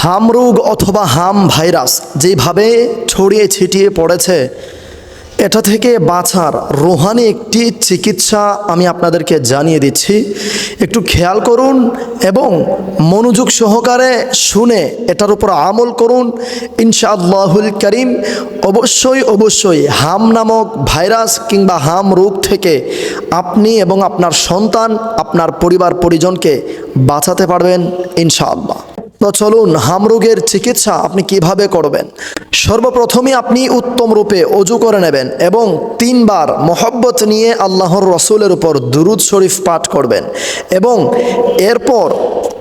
হাম রোগ অথবা হাম ভাইরাস যেভাবে ছড়িয়ে ছিটিয়ে পড়েছে, এটা থেকে বাঁচার রুহানি একটি চিকিৎসা আমি আপনাদেরকে জানিয়ে দিচ্ছি। একটু খেয়াল করুন এবং মনোযোগ সহকারে শুনে এটার উপর আমল করুন। ইনশাআল্লাহুল কারীম অবশ্যই হাম নামক ভাইরাস কিংবা হাম রোগ থেকে আপনি এবং আপনার সন্তান, আপনার পরিবার পরিজনকে বাঁচাতে পারবেন ইনশাআল্লাহ। তো চলুন, হাম রোগের চিকিৎসা আপনি কিভাবে করবেন। সর্বপ্রথমে আপনি উত্তম রূপে অজু করে নেবেন এবং 3 বার মহব্বত নিয়ে আল্লাহর রসুলের উপর দুরুদ শরীফ পাঠ করবেন এবং এরপর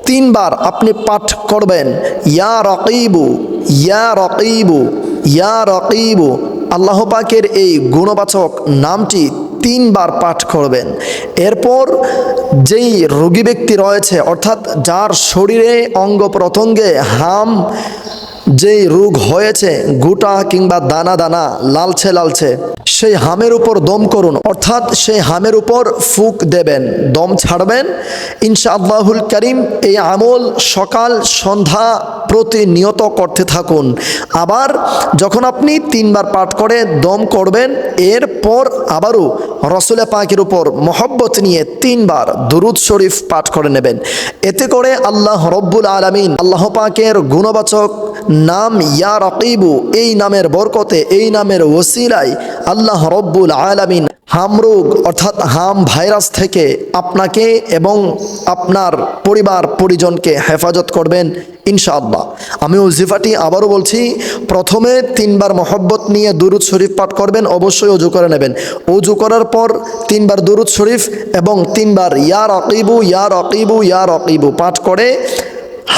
3 বার আপনি পাঠ করবেন ইয়া রকিবু ইয়া রকিবু ইয়া রকিবু। আল্লাহ পাকের এই গুণবাচক নামটি 3 বার পাঠ করবেন। এরপর যেই রোগী ব্যক্তি রয়েছে, অর্থাৎ যার শরীরে অঙ্গ প্রত্যঙ্গে হাম যেই রোগ হয়েছে, গোটা কিংবা দানা দানা লালচে লালচে, সেই হামের উপর দম করুন, অর্থাৎ সেই হামের উপর ফুক দেবেন, দম ছাড়বেন। ইনশাআল্লাহুল কারীম এই আমল সকাল সন্ধ্যা প্রতিনিয়ত করতে থাকুন। আবার যখন আপনি 3 বার পাঠ করে দম করবেন, এরপর আবারও রসুল পাকের উপর মহব্বত নিয়ে 3 বার দুরুদ শরীফ পাঠ করে নেবেন। এতে করে আল্লাহ রব্বুল আলামিন, আল্লাহ পাকের গুণবাচক নাম ইয়া রকিবু, এই নামের বরকতে, এই নামের ওসিলায় আল্লাহ রব্বুল আলামিন হাম রোগ অর্থাৎ হাম ভাইরাস থেকে আপনাকে এবং আপনার পরিবার পরিজনকে হেফাজত করবেন ইনশাআল্লাহ। আমি ওজিফাটি আবারও বলছি, প্রথমে 3 বার মহব্বত নিয়ে দুরুদ শরীফ পাঠ করবেন, অবশ্যই অজু করে নেবেন। অজু করার পর 3 বার দুরুদ শরীফ এবং 3 বার ইয়া রকিবু ইয়া রকিবু ইয়া রকিবু পাঠ করে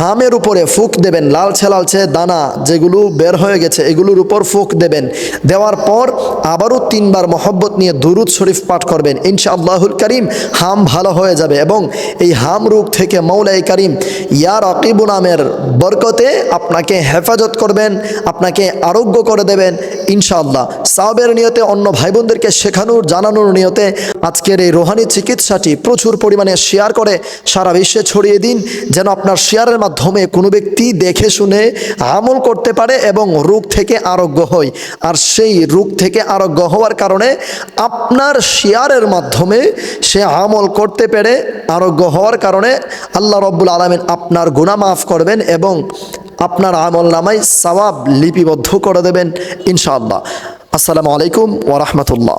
হামের উপরে ফুক দেবেন। লালচে লালচে দানা যেগুলো বের হয়ে গেছে এগুলোর উপর ফুক দেবেন। দেওয়ার পর আবারও 3 বার মহব্বত নিয়ে দুরুদ শরীফ পাঠ করবেন। ইনশাআল্লাহুল কারীম হাম ভালো হয়ে যাবে এবং এই হাম রোগ থেকে মৌলাই কারীম ইয়া রকিবু নামের বরকতে আপনাকে হেফাজত করবেন, আপনাকে আরোগ্য করে দেবেন ইনশাআল্লাহ। সাওয়াবের নিয়তে, অন্য ভাই বোনদেরকে শেখানোর জানানোর নিয়তে আজকের এই রুহানি চিকিৎসাটি প্রচুর পরিমাণে শেয়ার করে সারা বিশ্বে ছড়িয়ে দিন, যেন আপনার শেয়ারের মাধ্যমে কোনো ব্যক্তি দেখে শুনে আমল করতে পারে এবং রোগ থেকে আরোগ্য হয়। আর সেই রোগ থেকে আরোগ্য হওয়ার কারণে আপনার শেয়ারের মাধ্যমে সে আমল করতে পেরে আরোগ্য হওয়ার কারণে আল্লাহ রব্বুল আলামিন আপনার গুনাহ মাফ করবেন এবং আপনার আমল নামায় সওয়াব লিপিবদ্ধ করে দেবেন ইনশাআল্লাহ। আসসালামু আলাইকুম ওয়া রাহমাতুল্লাহ।